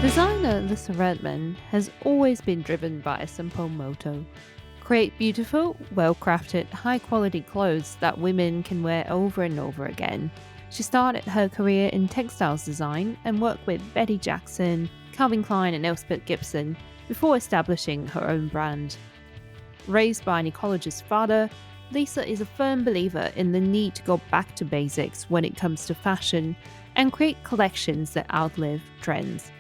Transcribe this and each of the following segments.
Designer Lisa Redman has always been driven by a simple motto: create beautiful, well crafted, high quality clothes that women can wear over and over again. She started her career in textiles design and worked with Betty Jackson, Calvin Klein, and Elspeth Gibson before establishing her own brand. Raised by an ecologist father, Lisa is a firm believer in the need to go back to basics when it comes to fashion and create collections that outlive trends.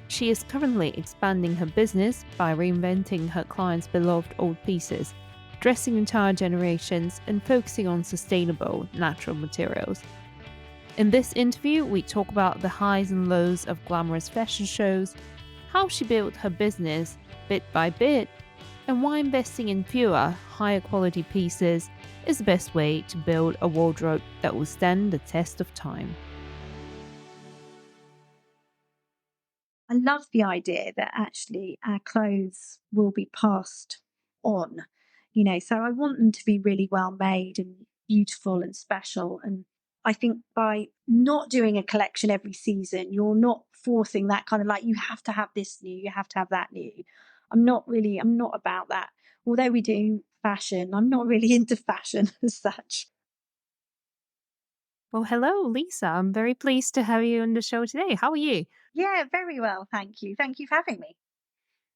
She is currently expanding her business by reinventing her clients' beloved old pieces, dressing entire generations, and focusing on sustainable, natural materials. In this interview, we talk about the highs and lows of glamorous fashion shows, how she built her business bit by bit, and why investing in fewer, higher quality pieces is the best way to build a wardrobe that will stand the test of time. I love the idea that actually our clothes will be passed on, so I want them to be really well made and beautiful and special. And I think by not doing a collection every season, you're not forcing that kind of like, you have to have this new, you have to have that new. I'm not about that. Although we do fashion, I'm not really into fashion as such. Well, hello, Lisa. I'm very pleased to have you on the show today. How are you? Yeah, very well. Thank you. Thank you for having me.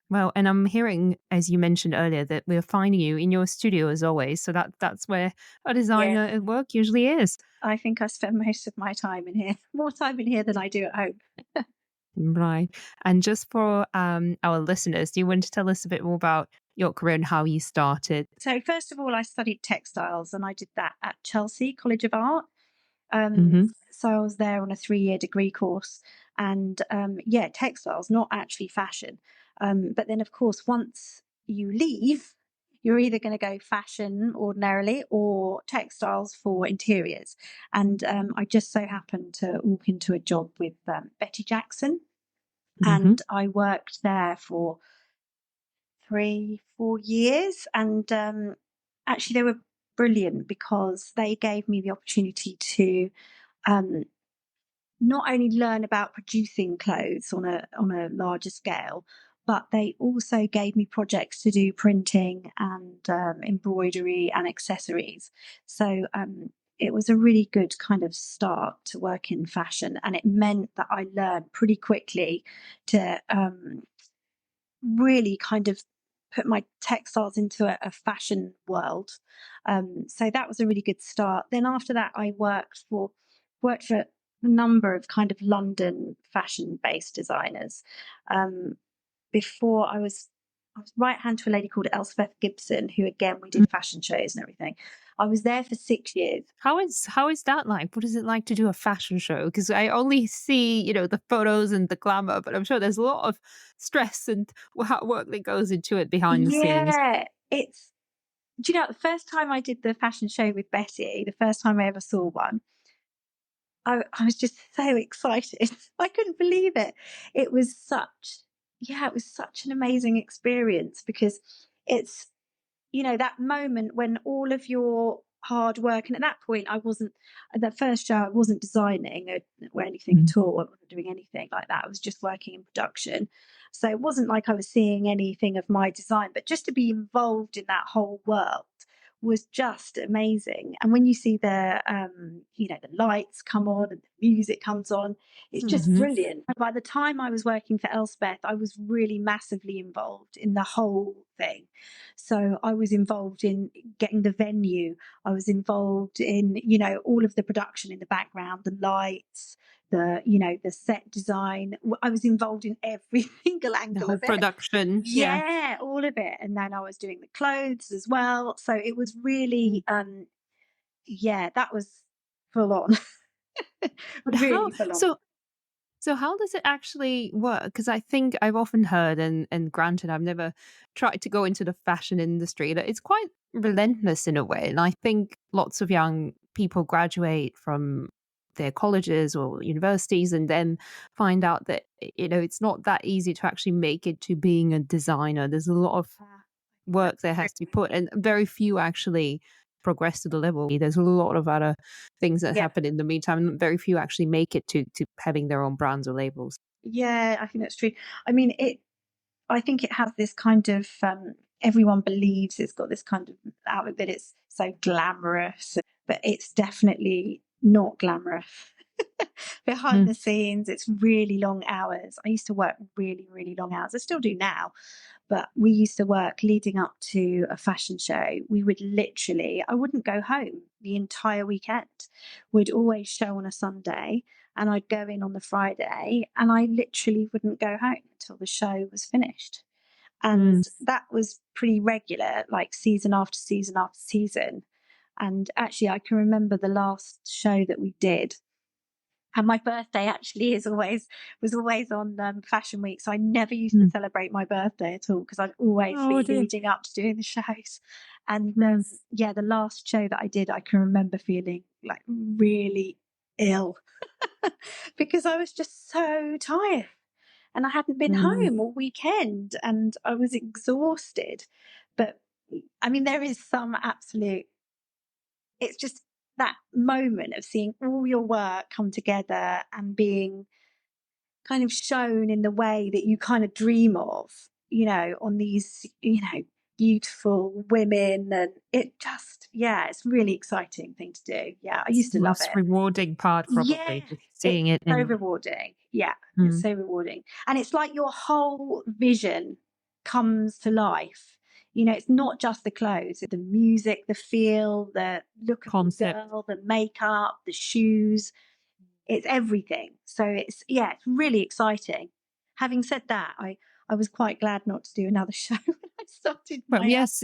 Well, and I'm hearing, as you mentioned earlier, that we're finding you in your studio as always. So that's where a Yeah. designer at work usually is. I think I spend most of my time in here, more time in here than I do at home. Right. And just for our listeners, do you want to tell us a bit more about your career and how you started? So, first of all, I studied textiles and I did that at Chelsea College of Art. Hmm. So, I was there on a 3 year degree course. And yeah, textiles, not actually fashion. But then, of course, once you leave, you're either going to go fashion ordinarily or textiles for interiors. And I just so happened to walk into a job with Betty Jackson. Hmm. And I worked there for 3, 4 years. And actually, they were brilliant because they gave me the opportunity to um, not only learn about producing clothes on a larger scale, but they also gave me projects to do printing and embroidery and accessories. So it was a really good kind of start to work in fashion, and it meant that I learned pretty quickly to really kind of put my textiles into a fashion world. So that was a really good start. Then after that, I worked for a number of kind of London fashion based designers. Um, before I was right hand to a lady called Elspeth Gibson, who again we did fashion shows and everything. I was there for 6 years. How is that like? What is it like to do a fashion show? Because I only see, the photos and the glamour, but I'm sure there's a lot of stress and work that goes into it behind the scenes. Yeah, it's do you know the first time I did the fashion show with Betty, the first time I ever saw one, I was just so excited. I couldn't believe it. It was such, yeah, it was such an amazing experience because it's, that moment when all of your hard work, and at that point, at that first show, I wasn't designing or anything Mm. at all. I wasn't doing anything like that. I was just working in production. So it wasn't like I was seeing anything of my design, but just to be involved in that whole world was just amazing. And when you see the lights come on and the music comes on, it's just Mhm. brilliant. By the time I was working for Elspeth, I was really massively involved in the whole thing. So I was involved in getting the venue. I was involved in, all of the production in the background, the lights, the set design. I was involved in every single The angle whole of it. production, yeah. Yeah, all of it. And then I was doing the clothes as well. So it was really, yeah, that was full on. But how Really full on. so so how does it actually work? Because I think I've often heard, and granted, I've never tried to go into the fashion industry, that it's quite relentless in a way. And I think lots of young people graduate from their colleges or universities and then find out that, it's not that easy to actually make it to being a designer. There's a lot of Ah, I think work that's that true. has to be put, and very few actually progress to the level. There's a lot of other things that Yeah. happen in the meantime. Very few actually make it to having their own brands or labels. Yeah, I think that's true. I mean, I think it has this kind of everyone believes it's got this kind of outlook that it's so glamorous, but it's definitely not glamorous. Behind Mm. the scenes, it's really long hours. I used to work really, really long hours. I still do now, but we used to work leading up to a fashion show. We would literally, I wouldn't go home the entire weekend. We'd always show on a Sunday, and I'd go in on the Friday, and I literally wouldn't go home until the show was finished. Mm. And that was pretty regular, like season after season after season. And actually, I can remember the last show that we did. And my birthday actually was always on Fashion Week, so I never used to Mm. celebrate my birthday at all because I'd always Oh be dear. leading up to doing the shows. And Mm. yeah, the last show that I did, I can remember feeling like really ill because I was just so tired and I hadn't been Mm. home all weekend and I was exhausted. But I mean, there is some absolute, it's just that moment of seeing all your work come together and being kind of shown in the way that you kind of dream of, on these, beautiful women. And it just, yeah, it's a really exciting thing to do. Yeah, I It's used the to love most it. rewarding part, Yeah, probably, just it's seeing it so in. rewarding. Yeah, it's Mm. so rewarding. And it's like your whole vision comes to life. It's not just the clothes, the music, the feel, the look of the Concept. girl, the makeup, the shoes. It's everything. So yeah, it's really exciting. Having said that, I was quite glad not to do another show when I started But my yes,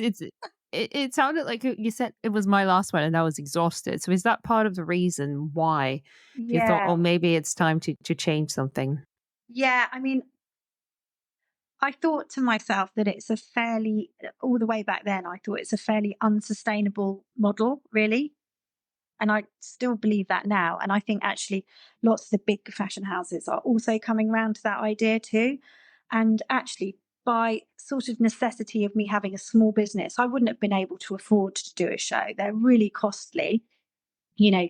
it sounded like you said it was my last one and I was exhausted. So is that part of the reason why you thought, yeah. oh, maybe it's time to change something? Yeah, I mean, I thought to myself that it's a fairly all the way back then, I thought it's a fairly unsustainable model, really. And I still believe that now. And I think actually lots of the big fashion houses are also coming around to that idea too. And actually, by sort of necessity of me having a small business, I wouldn't have been able to afford to do a show. They're really costly, you know,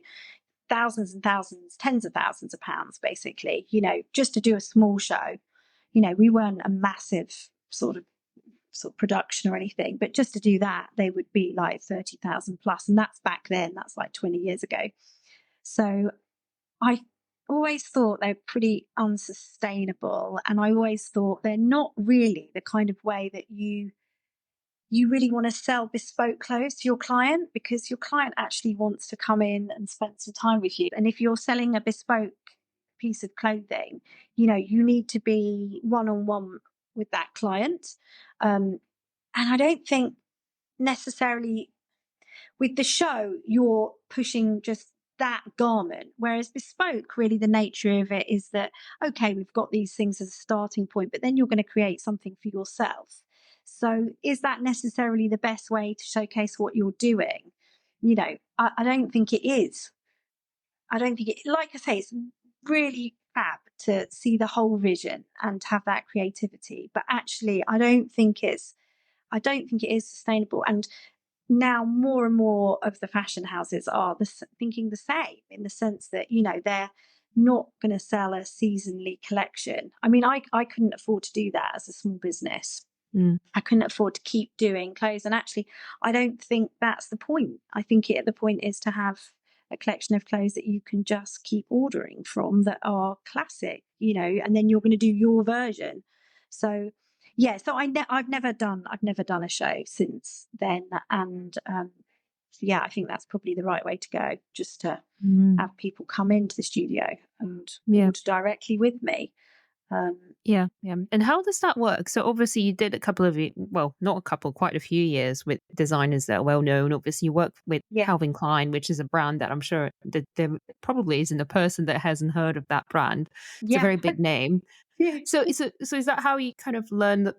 thousands and thousands, tens of thousands of pounds, basically, just to do a small show. We weren't a massive sort of production or anything, but just to do that, they would be like 30,000 plus. And that's back then, that's like 20 years ago. So I always thought they're pretty unsustainable. And I always thought they're not really the kind of way that you really want to sell bespoke clothes to your client, because your client actually wants to come in and spend some time with you. And if you're selling a bespoke piece of clothing, you need to be one on one with that client. And I don't think necessarily with the show, you're pushing just that garment. Whereas bespoke, really, the nature of it is that, okay, we've got these things as a starting point, but then you're going to create something for yourself. So is that necessarily the best way to showcase what you're doing? I don't think it is. I don't think it, like I say, it's really fab to see the whole vision and have that creativity. But actually, I don't think it is sustainable. And now more and more of the fashion houses are thinking the same, in the sense that they're not going to sell a seasonally collection. I mean, I couldn't afford to do that as a small business. Mm. I couldn't afford to keep doing clothes, and actually I don't think that's the point. I think the point is to have a collection of clothes that you can just keep ordering from, that are classic, and then you're going to do your version. So yeah, so I've never done a show since then. And yeah, I think that's probably the right way to go, just to Mm. have people come into the studio and Yeah. order directly with me. um Yeah, yeah. And how does that work? So obviously you did a couple of, well, not a couple, quite a few years with designers that are well known. Obviously you work with yeah. Calvin Klein, which is a brand that I'm sure that there probably isn't a person that hasn't heard of that brand. It's a Yeah. very big name. Yeah. So is that how you kind of learn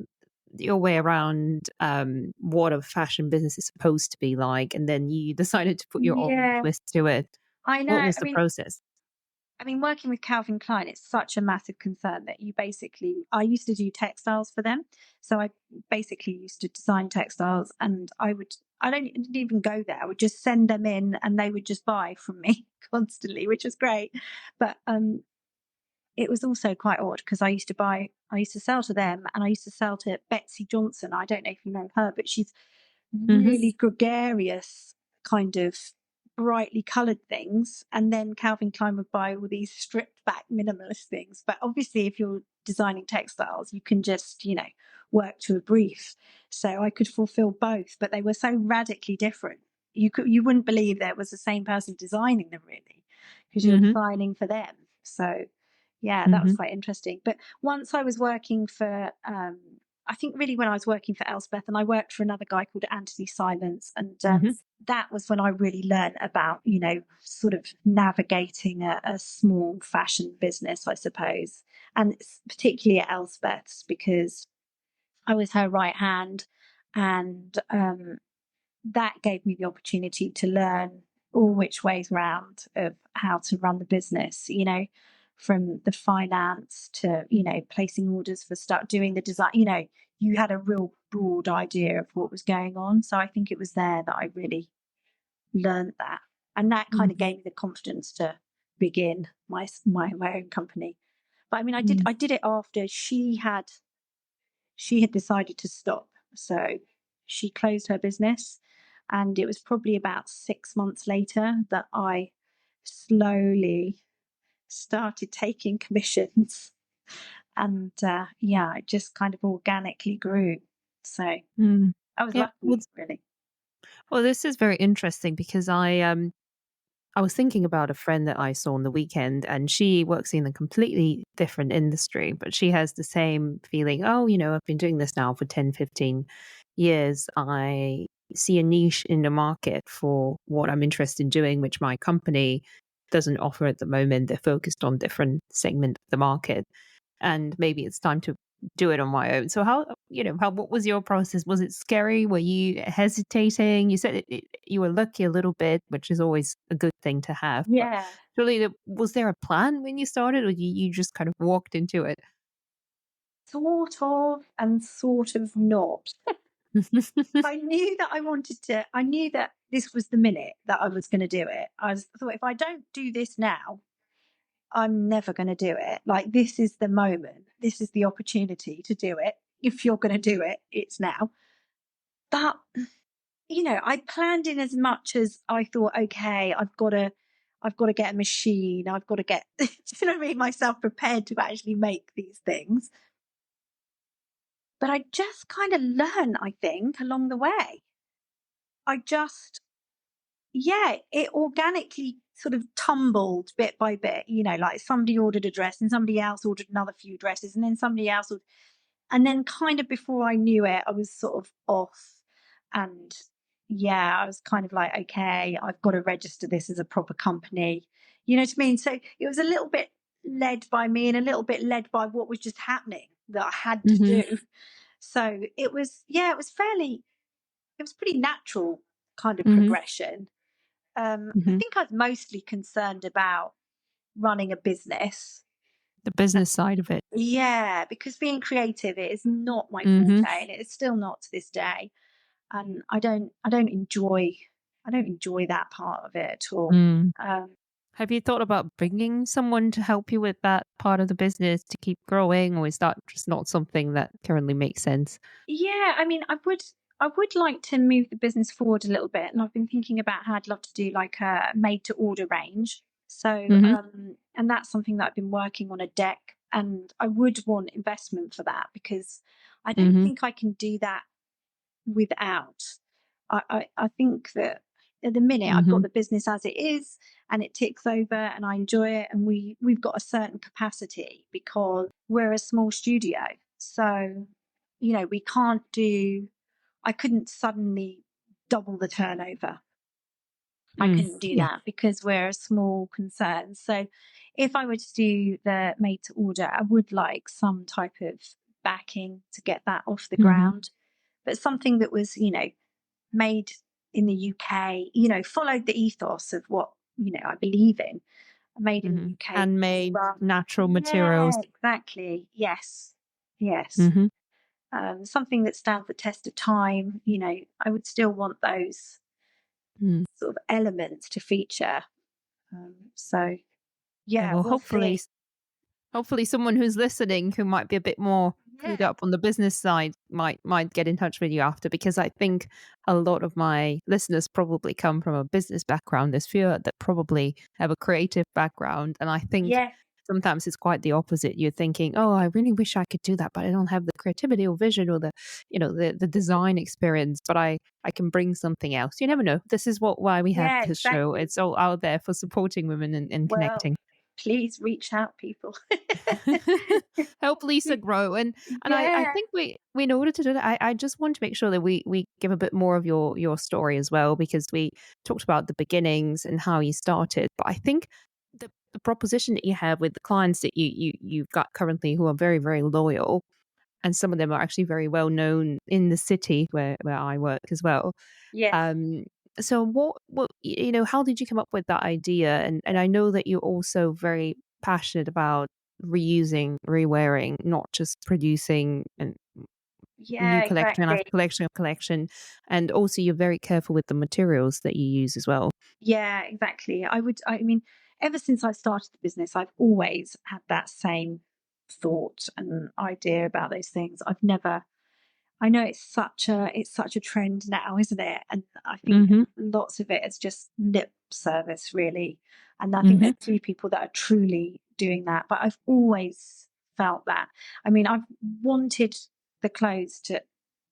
your way around what a fashion business is supposed to be like, and then you decided to put your own Yeah, twist to it? I know. What was I the mean, process? I mean, working with Calvin Klein, it's such a massive concern that I used to do textiles for them. So I basically used to design textiles, and didn't even go there. I would just send them in and they would just buy from me constantly, which was great. But it was also quite odd because I used to sell to them and I used to sell to Betsy Johnson. I don't know if you know her, but she's Hmm. really gregarious, kind of brightly coloured things. And then Calvin Klein would buy all these stripped back minimalist things. But obviously, if you're designing textiles, you can just, work to a brief. So I could fulfill both, but they were so radically different. You wouldn't believe that it was the same person designing them really, because you're Hmm. designing for them. So yeah, that was Hmm. quite interesting. But once I was working for I think really when I was working for Elspeth, and I worked for another guy called Anthony Silence, and Hmm. that was when I really learned about, sort of navigating a small fashion business, I suppose, and particularly at Elspeth's because I was her right hand, and that gave me the opportunity to learn all which ways round of how to run the business, from the finance to, placing orders for stuff, doing the design, you had a real broad idea of what was going on. So I think it was there that I really learned that. And that kind of Hmm. gave me the confidence to begin my own company. But I mean, I did it after she had decided to stop. So she closed her business. And it was probably about 6 months later that I slowly started taking commissions. And yeah, it just kind of organically grew. So Mm. I was Yeah. lucky, really. Well, this is very interesting because I was thinking about a friend that I saw on the weekend, and she works in a completely different industry, but she has the same feeling. Oh, I've been doing this now for 10, 15 years. I see a niche in the market for what I'm interested in doing, which my company doesn't offer at the moment. They're focused on different segment of the market, and maybe it's time to do it on my own. So what was your process? Was it scary? Were you hesitating? You said you were lucky a little bit, which is always a good thing to have. But Yeah, surely, was there a plan when you started, or you just kind of walked into it? sort of and sort of not. I knew that this was the minute that I was going to do it. Thought if I don't do this now, I'm never going to do it. Like, this is the moment. This is the opportunity to do it. If you're going to do it, it's now. But, I planned in as much as I thought, okay, I've got to get a machine. I've got to get, do you know what I mean? Myself prepared to actually make these things. But I just kind of learn, I think, along the way. I just, yeah, it organically sort of tumbled bit by bit, like somebody ordered a dress and somebody else ordered another few dresses and then somebody else ordered, and then kind of before I knew it, I was sort of off. And yeah, I was kind of like, okay, I've got to register this as a proper company. You know what I mean? So it was a little bit led by me and a little bit led by what was just happening that I had to Hmm. do. So it was, yeah, it was pretty natural kind of Hmm. progression. I Hmm. think I was mostly concerned about running a business. The business side of it. Yeah, because being creative, it is not my forte, Hmm. and it is still not to this day. And I don't enjoy that part of it at all. Mm. Um, Have you thought about bringing someone to help you with that part of the business to keep growing, or is that just not something that currently makes sense? yeah, I mean, I would like to move the business forward a little bit, and I've been thinking about how I'd love to do like a made to order range. So, Hmm. and that's something that I've been working on a deck, and I would want investment for that because I don't Hmm. think I can do that without. I think that at the minute I've got Hmm. the business as it is and it ticks over and I enjoy it, and we've got a certain capacity because we're a small studio. So, we can't do I couldn't suddenly double the turnover. I Mm. couldn't do Yeah. that because we're a small concern. So if I were to do the made to order, I would like some type of backing to get that off the Hmm. ground, but something that was, made in the UK, followed the ethos of what, I believe in. made in the Hmm. UK. Handmade, But natural yeah, materials. exactly. Yes. Yes. Hmm. Something that stands the test of time, I would still want those Mm. sort of elements to feature. So Yeah, yeah, well, we'll see. hopefully someone who's listening who might be a bit more clued Yeah. up on the business side might get in touch with you after, because I think a lot of my listeners probably come from a business background. There's fewer that probably have a creative background, and I think Yeah. sometimes it's quite the opposite. You're thinking, oh, I really wish I could do that, but I don't have the creativity or vision or the design experience, but I can bring something else. You never know. This is why we have Yeah, this show. exactly. It's all out there for supporting women and Well, connecting. please reach out, people. Help Lisa grow. And I Yeah. think we in order to do that, I just want to make sure that we give a bit more of your story as well, because we talked about the beginnings and how you started. But I think the proposition that you have with the clients that you've got currently, who are very, very loyal, and some of them are actually very well known in the city where I work as well. Yes. Um, so how did you come up with that idea? And I know that you're also very passionate about reusing, rewearing, not just producing a Yeah, new collection exactly. after collection of collection. And also you're very careful with the materials that you use as well. Yeah, exactly. I mean, ever since I started the business, I've always had that same thought and idea about those things. I know it's such a trend now, isn't it? And I think Hmm. lots of it is just lip service, really. And I think Hmm. there's few people that are truly doing that. But I've always felt that. I mean, I've wanted the clothes to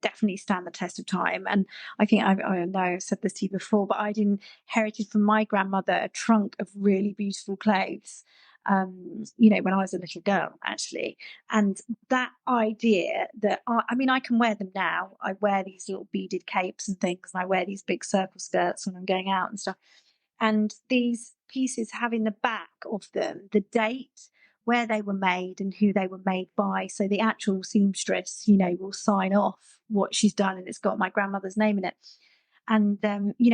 definitely stand the test of time. And I think I know I've said this to you before, but I'd inherited from my grandmother a trunk of really beautiful clothes. When I was a little girl, actually, and that idea that I mean, I can wear them now. I wear these little beaded capes and things, and I wear these big circle skirts when I'm going out and stuff. And these pieces have in the back of them the date, where they were made, and who they were made by. So the actual seamstress, will sign off what she's done, and it's got my grandmother's name in it. And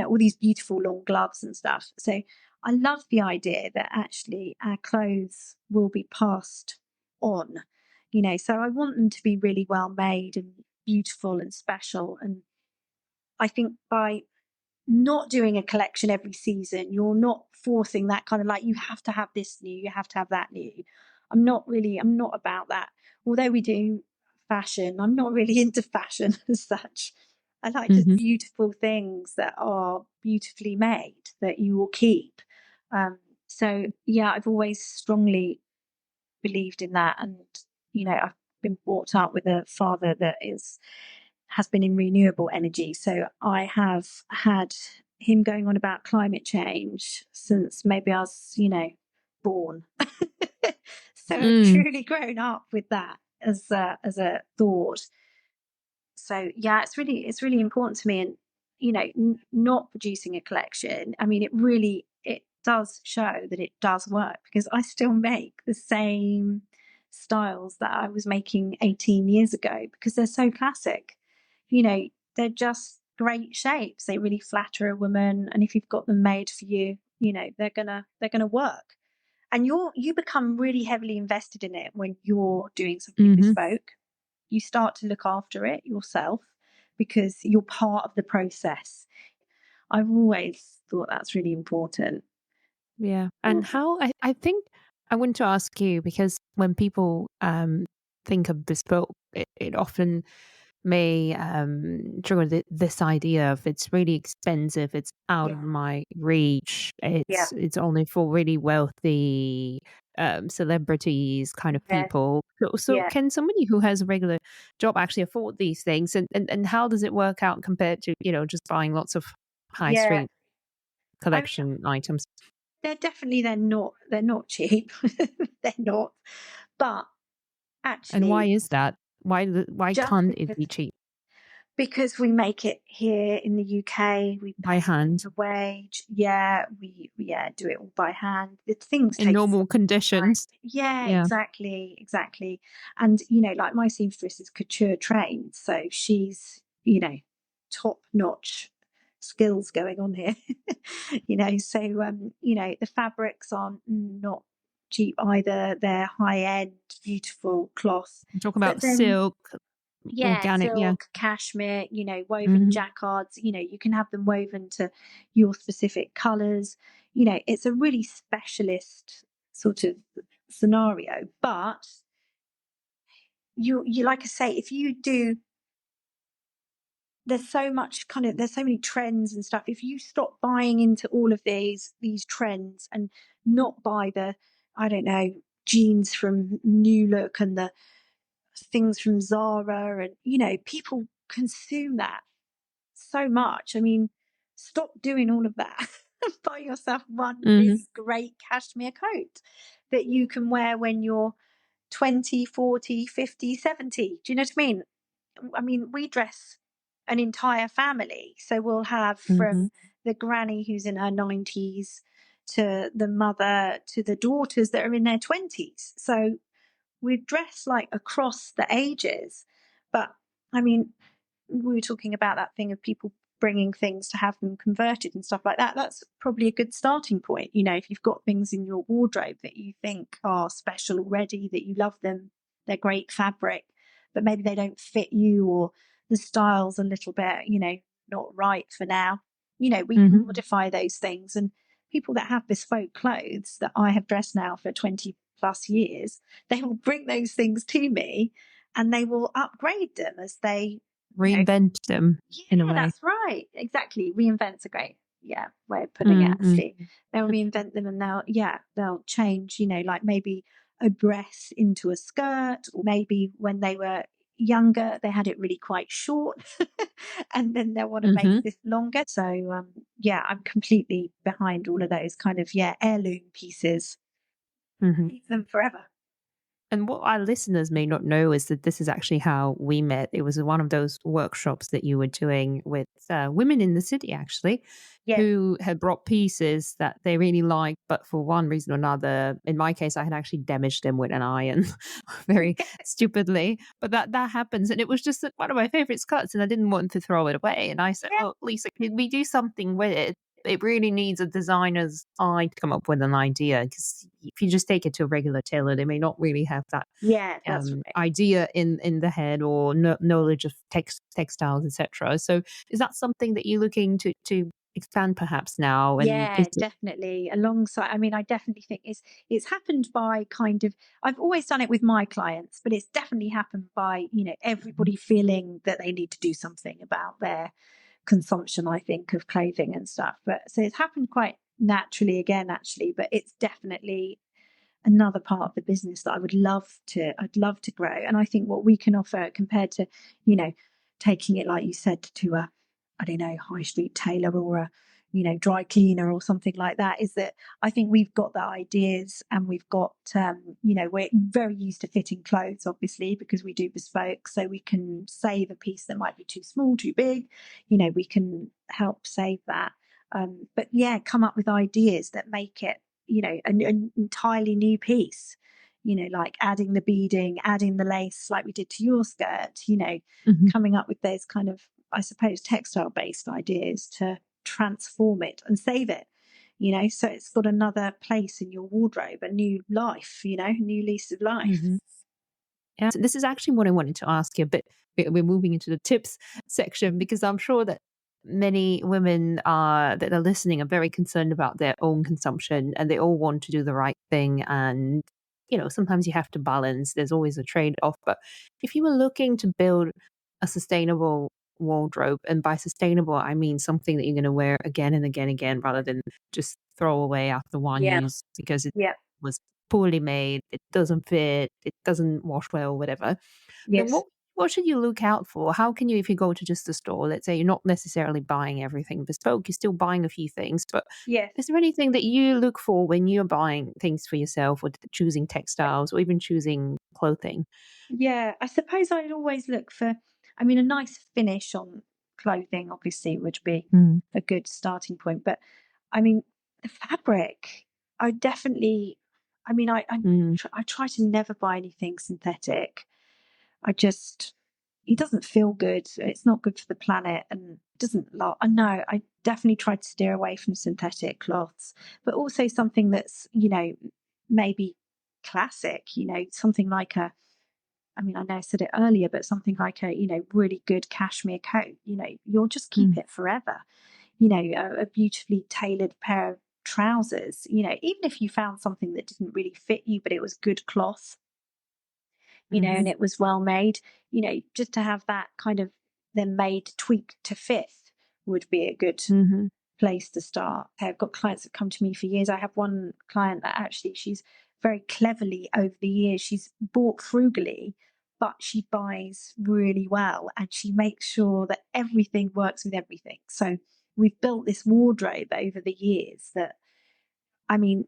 all these beautiful long gloves and stuff. So I love the idea that actually our clothes will be passed on. So I want them to be really well made and beautiful and special. And I think by not doing a collection every season, you're not forcing that kind of, like, you have to have this new, you have to have that new. I'm not about that. Although we do fashion, I'm not really into fashion as such. I like just Hmm. beautiful things that are beautifully made that you will keep. Um, so yeah, I've always strongly believed in that. And I've been brought up with a father that has been in renewable energy, so I have had him going on about climate change since maybe I was born. So I've Mm. truly grown up with that as a thought. So yeah, it's really important to me. And not producing a collection, I mean, it does show that it does work, because I still make the same styles that I was making 18 years ago, because they're so classic. you know they're just great shapes, they really flatter a woman, and if you've got them made for you, they're gonna work. And you become really heavily invested in it when you're doing something Hmm. bespoke. You start to look after it yourself because you're part of the process. I've always thought that's really important. Yeah. And how I think I want to ask you, because when people think of bespoke, it often may trigger this idea of it's really expensive, it's out of Yeah. my reach, Yeah. it's only for really wealthy celebrities kind of Yes. people. So Yeah. can somebody who has a regular job actually afford these things? And how does it work out compared to, just buying lots of high Yeah. street I mean, collection items? they're not cheap. They're not. But And why actually, is that? Why just can't it because be cheap we make it here in the UK, we by pay hand a wage. Yeah, we do it all by hand. The things in take so normal long time. conditions? Yeah, Yeah. exactly, exactly. And like, my seamstress is couture trained, so she's top notch skills going on here. So the fabrics are not cheap either. They're high end, beautiful cloth. I'm talking But about then, silk, yeah, organic, yeah. silk, cashmere, woven Hmm. jacquards, you can have them woven to your specific colors. It's a really specialist sort of scenario. But you like I say, if you do, there's so many trends and stuff. If you stop buying into all of these trends and not buy the, I don't know, jeans from New Look and the things from Zara, and people consume that so much. I mean, stop doing all of that. Buy yourself one Hmm. really great cashmere coat that you can wear when you're 20, 40, 50, 70. Do you know what I mean? I mean, we dress an entire family. So we'll have Hmm. from the granny who's in her 90s to the mother to the daughters that are in their 20s. So we dress like across the ages. But I mean, we were talking about that thing of people bringing things to have them converted and stuff like that. That's probably a good starting point. If you've got things in your wardrobe that you think are special already, that you love them, they're great fabric, but maybe they don't fit you, or the style's a little bit, not right for now. We can Hmm. modify those things. And people that have bespoke clothes that I have dressed now for 20 plus years, they will bring those things to me and they will upgrade them as they, you know, Reinvent them in a yeah, way. that's right. Exactly. Reinvent's a great, way of putting it, Mm-hmm. actually. They'll reinvent them and they'll change, like maybe a dress into a skirt, or maybe when they were younger, they had it really quite short and then they'll want to make Hmm. this longer. So, I'm completely behind all of those kind of, heirloom pieces. Hmm. Keep them forever. And what our listeners may not know is that this is actually how we met. It was one of those workshops that you were doing with women in the city, actually, Yes. who had brought pieces that they really liked, but for one reason or another, in my case, I had actually damaged them with an iron very stupidly. But that happens. And it was just one of my favorite skirts, and I didn't want to throw it away. And I said, Yeah. well, Lisa, can we do something with it? It really needs a designer's eye to come up with an idea, because if you just take it to a regular tailor, they may not really have that Yeah, that's right. idea in the head, or knowledge of textiles, etc. So is that something that you're looking to expand perhaps now? And Yeah, is it? definitely. Alongside, I mean, I definitely think it's happened by kind of, I've always done it with my clients, but it's definitely happened by, everybody feeling that they need to do something about their consumption, I think, of clothing and stuff. But so it's happened quite naturally again, actually, but it's definitely another part of the business that I'd love to grow. And I think what we can offer compared to, you know, taking it, like you said, to a, I don't know, high street tailor or a, dry cleaner or something like that, is that I think we've got the ideas and we've got, we're very used to fitting clothes, obviously, because we do bespoke. So we can save a piece that might be too small, too big, we can help save that. But yeah, come up with ideas that make it, an entirely new piece, like adding the beading, adding the lace like we did to your skirt, Mhm. coming up with those kind of, I suppose, textile based ideas to transform it and save it, so it's got another place in your wardrobe, a new life, a new lease of life. Mhm. Yeah, so this is actually what I wanted to ask you, but we're moving into the tips section, because I'm sure that many women that are listening are very concerned about their own consumption, and they all want to do the right thing. And, sometimes you have to balance, there's always a trade off. But if you were looking to build a sustainable wardrobe, and by sustainable, I mean something that you're going to wear again and again and again, rather than just throw away after one Yeah. use because it Yeah. was poorly made, it doesn't fit, it doesn't wash well, whatever. Then Yes. what should you look out for? How can you, if you go to just a store, let's say you're not necessarily buying everything bespoke, you're still buying a few things, but Yes. is there anything that you look for when you're buying things for yourself, or choosing textiles, or even choosing clothing? Yeah, I suppose I'd always look for, I mean, a nice finish on clothing, obviously, would be Mm, a good starting point. But I mean, the fabric, I definitely, I mean, mm, I try to never buy anything synthetic. I just, it doesn't feel good. It's not good for the planet. And doesn't last. I know I definitely tried to steer away from synthetic cloths, but also something that's, maybe classic, something like I mean, I know I said it earlier, but something like a, really good cashmere coat, you'll just keep Mm. it forever. A beautifully tailored pair of trousers, even if you found something that didn't really fit you, but it was good cloth, Mm-hmm. and it was well made, just to have that kind of then made tweak to fit would be a good Mm-hmm. place to start. I've got clients that come to me for years. I have one client that actually she's very cleverly over the years, she's bought frugally, but she buys really well and she makes sure that everything works with everything. So we've built this wardrobe over the years that, I mean,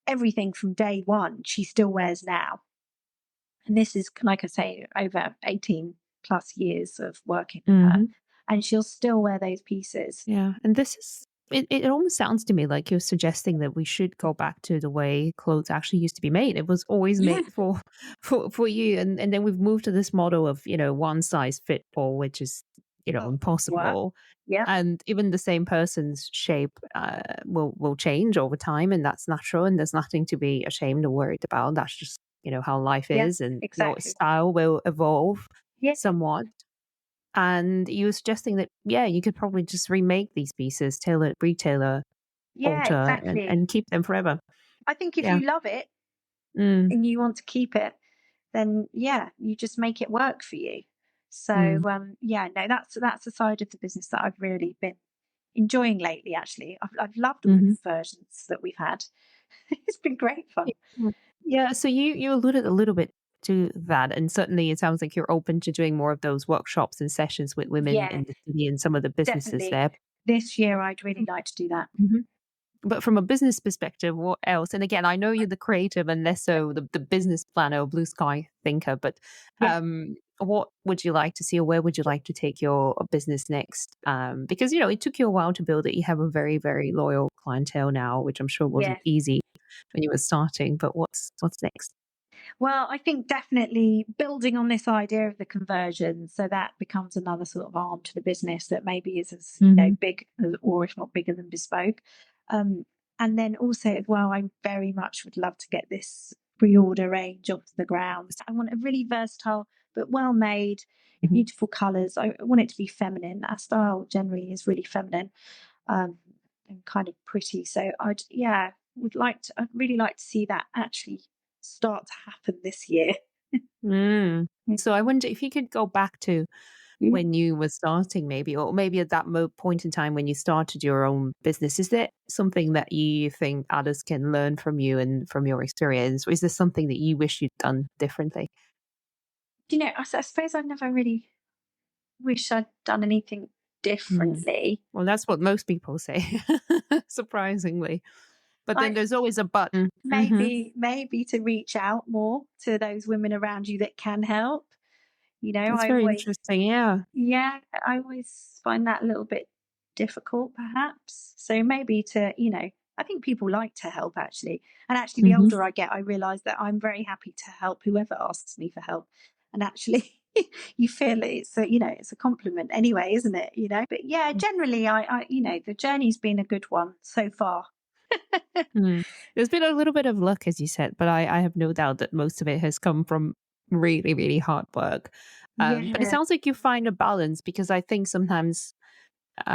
everything from day one she still wears now. And this is, like I say, over 18 plus years of working with her. Mm-hmm. And she'll still wear those pieces. Yeah, and this is it almost sounds to me like you're suggesting that we should go back to the way clothes actually used to be made. It was always Yeah. made for for you, and then we've moved to this model of, one size fit all, which is, Oh, work. impossible. Yeah. And even the same person's shape will change over time, and that's natural, and there's nothing to be ashamed or worried about. That's just, how life Yeah. is, and your Exactly. style will evolve Yeah. somewhat. And you were suggesting that, yeah, you could probably just remake these pieces, tailor, retailer, Yeah, alter, and, exactly. and keep them forever. I think if Yeah. you love it Mm, and you want to keep it, then yeah, you just make it work for you. So mm, yeah, no, that's a side of the business that I've really been enjoying lately. Actually, I've loved all the hmm. conversions that we've had. It's been great fun. Yeah. Yeah. So you alluded a little bit to that, and certainly it sounds like you're open to doing more of those workshops and sessions with women Yeah, in the city and some of the businesses definitely. there. This year, I'd really like to do that. Mhm. But from a business perspective, what else? And again, I know you're the creative and less so the business planner or blue sky thinker, but Yeah, what would you like to see, or where would you like to take your business next? Because, it took you a while to build it. You have a very, very loyal clientele now, which I'm sure yeah. wasn't easy when you were starting, but what's next? Well, I think definitely building on this idea of the conversion, so that becomes another sort of arm to the business that maybe is as Hmm. big or if not bigger than bespoke. Um, and then also as well, I very much would love to get this pre-order range off the ground. I want a really versatile but well made, Hmm. beautiful colours. I want it to be feminine. Our style generally is really feminine, um, and kind of pretty. So I'd really like to see that actually start to happen this year. Mm. Mm. So I wonder if you could go back to Mm. when you were starting, maybe, or maybe at that point in time when you started your own business, is there something that you think others can learn from you and from your experience? Or is there something that you wish you'd done differently? I suppose I never really wish I'd done anything Mm. differently. Well, that's what most people say, surprisingly. But then I there's always a button. Hmm. maybe to reach out more to those women around you that can help. That's I very always interesting. Yeah. Yeah, I always find that a little bit difficult, perhaps. So maybe I think people like to help actually. And actually, the Hmm. older I get, I realize that I'm very happy to help whoever asks me for help. And actually, you feel it's a compliment anyway, isn't it? But yeah, generally, the journey's been a good one so far. Mm. There's been a little bit of luck, as you said, but I have no doubt that most of it has come from really, really hard work. But it Yeah. sounds like you find a balance, because I think sometimes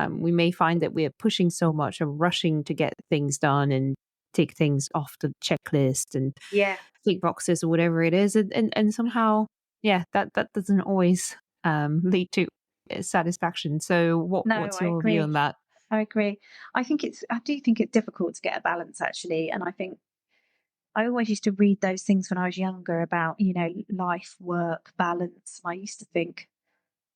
we may find that we're pushing so much and rushing to get things done and take things off the checklist and Yeah. tick boxes or whatever it is. And somehow, yeah, that doesn't always lead to satisfaction. So No, what's I your view on agree. that? I agree. I do think it's difficult to get a balance actually. And I think I always used to read those things when I was younger about, life, work, balance. And I used to think,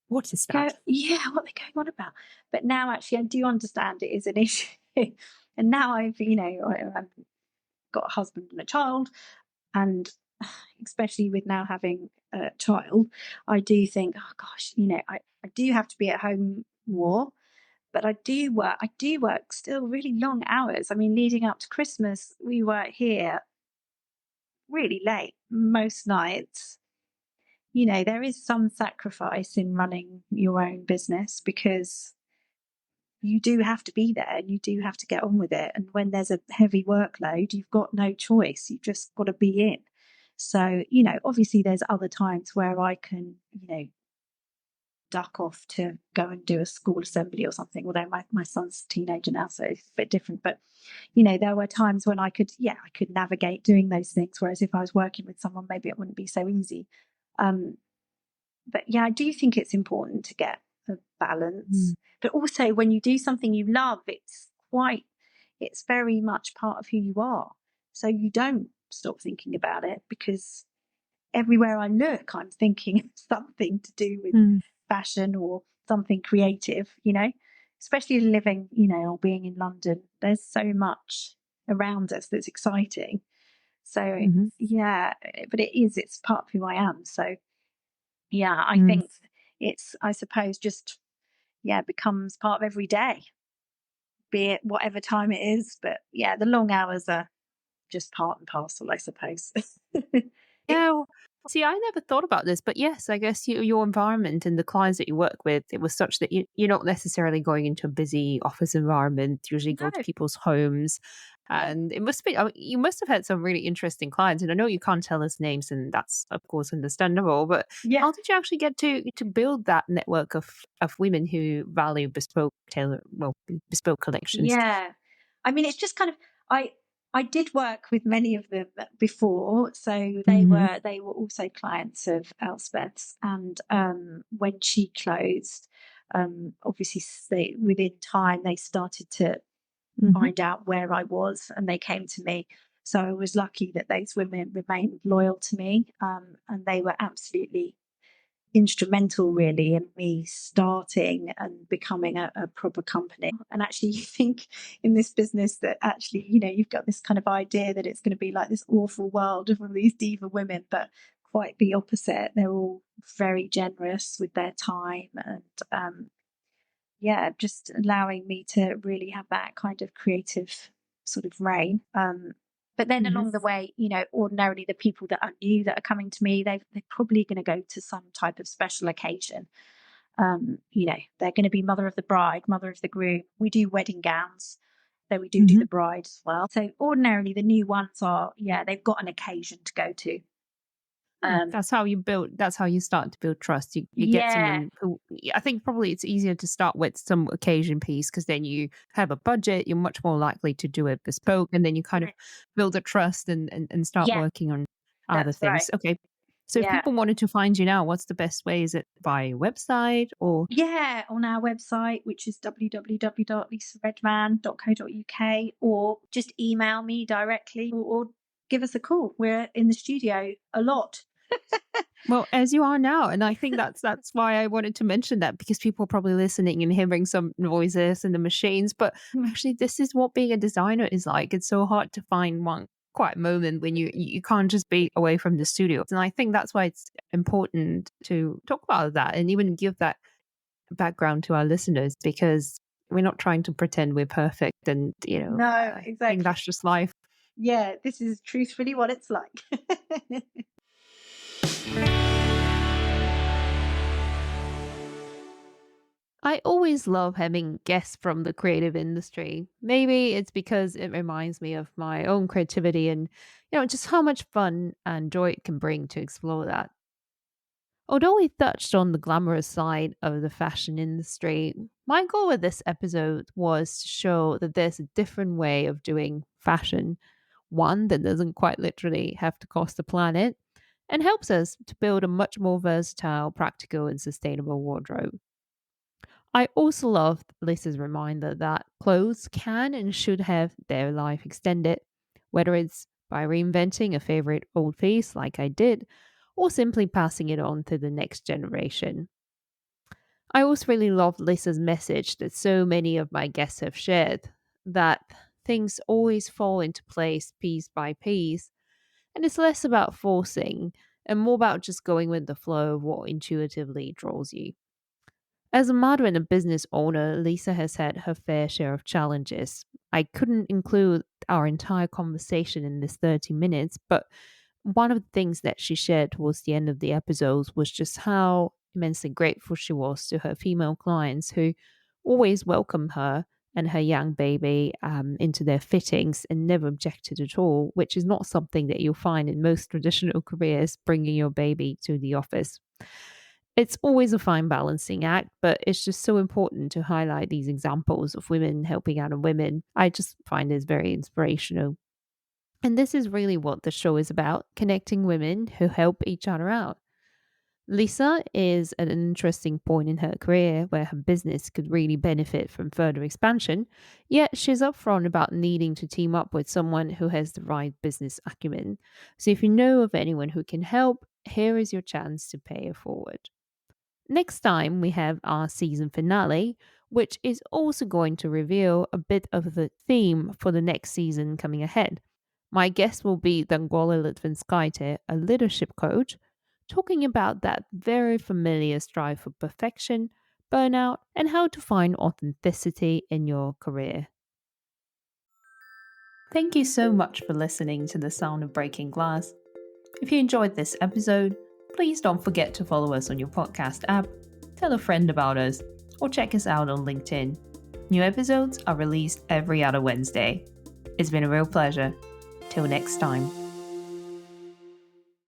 What is go, that? yeah, what are they going on about? But now actually I do understand it is an issue. And now I've got a husband and a child. And especially with now having a child, I do think, oh gosh, I do have to be at home more. But I do work still really long hours. I mean, leading up to Christmas, we were here really late most nights. There is some sacrifice in running your own business because you do have to be there and you do have to get on with it. And when there's a heavy workload, you've got no choice. You've just got to be in. So, obviously there's other times where I can, duck off to go and do a school assembly or something, although my son's a teenager now, so it's a bit different. But, there were times when I could navigate doing those things. Whereas if I was working with someone, maybe it wouldn't be so easy. But yeah, I do think it's important to get a balance. But also when you do something you love, it's very much part of who you are. So you don't stop thinking about it, because everywhere I look, I'm thinking of something to do with fashion or something creative, especially living, or being in London. There's so much around us that's exciting. So yeah, but it's part of who I am. So yeah, I think it's, I suppose, just, becomes part of every day, be it whatever time it is. But yeah, the long hours are just part and parcel, I suppose. Yeah. See, I never thought about this, but yes, I guess your environment and the clients that you work with, it was such that you're not necessarily going into a busy office environment. You usually go to No. people's homes, and it must be. I mean, you must have had some really interesting clients, and I know you can't tell us names, and that's of course understandable. But Yeah. how did you actually get to build that network of women who value bespoke collections? Yeah. I mean, it's just kind of, I did work with many of them before, so they were also clients of Elspeth's. And when she closed, obviously within time they started to find out where I was, and they came to me. So I was lucky that those women remained loyal to me, and they were absolutely instrumental really in me starting and becoming a proper company. And actually, you think in this business that actually, you've got this kind of idea that it's going to be like this awful world of all these diva women, but quite the opposite. They're all very generous with their time, and just allowing me to really have that kind of creative sort of reign. But then along the way, ordinarily the people that are new that are coming to me, they're probably going to go to some type of special occasion. They're going to be mother of the bride, mother of the groom. We do wedding gowns, though we do the bride as well. So ordinarily the new ones are, they've got an occasion to go to. That's how you build. That's how you start to build trust. You get Yeah, someone who, I think probably it's easier to start with some occasion piece, because then you have a budget. You're much more likely to do it bespoke, and then you kind of build a trust and start yeah, working on other that's right. things. Okay, so if Yeah. people wanted to find you now, what's the best way? Is it by website or? Yeah, on our website, which is www.lisaredman.co.uk, or just email me directly, or give us a call. We're in the studio a lot. Well, as you are now, and I think that's why I wanted to mention that, because people are probably listening and hearing some noises in the machines. But actually, this is what being a designer is like. It's so hard to find one quiet moment when you can't just be away from the studio. And I think that's why it's important to talk about that and even give that background to our listeners, because we're not trying to pretend we're perfect. And No, I think exactly. that's just life. Yeah, this is truthfully what it's like. I always love having guests from the creative industry. Maybe it's because it reminds me of my own creativity and, just how much fun and joy it can bring to explore that. Although we touched on the glamorous side of the fashion industry, my goal with this episode was to show that there's a different way of doing fashion, one that doesn't quite literally have to cost the planet and helps us to build a much more versatile, practical, and sustainable wardrobe. I also love Lisa's reminder that clothes can and should have their life extended, whether it's by reinventing a favorite old piece like I did, or simply passing it on to the next generation. I also really love Lisa's message that so many of my guests have shared, that things always fall into place piece by piece, and it's less about forcing and more about just going with the flow of what intuitively draws you. As a mother and a business owner, Lisa has had her fair share of challenges. I couldn't include our entire conversation in this 30 minutes, but one of the things that she shared towards the end of the episodes was just how immensely grateful she was to her female clients who always welcomed her and her young baby into their fittings and never objected at all, which is not something that you'll find in most traditional careers, bringing your baby to the office. It's always a fine balancing act, but it's just so important to highlight these examples of women helping other women. I just find this very inspirational. And this is really what the show is about, connecting women who help each other out. Lisa is at an interesting point in her career where her business could really benefit from further expansion, yet she's upfront about needing to team up with someone who has the right business acumen. So if you know of anyone who can help, here is your chance to pay it forward. Next time, we have our season finale, which is also going to reveal a bit of the theme for the next season coming ahead. My guest will be Dangola Litvinskaite, a leadership coach, talking about that very familiar strive for perfection, burnout, and how to find authenticity in your career. Thank you so much for listening to The Sound of Breaking Glass. If you enjoyed this episode, please don't forget to follow us on your podcast app, tell a friend about us, or check us out on LinkedIn. New episodes are released every other Wednesday. It's been a real pleasure. Till next time.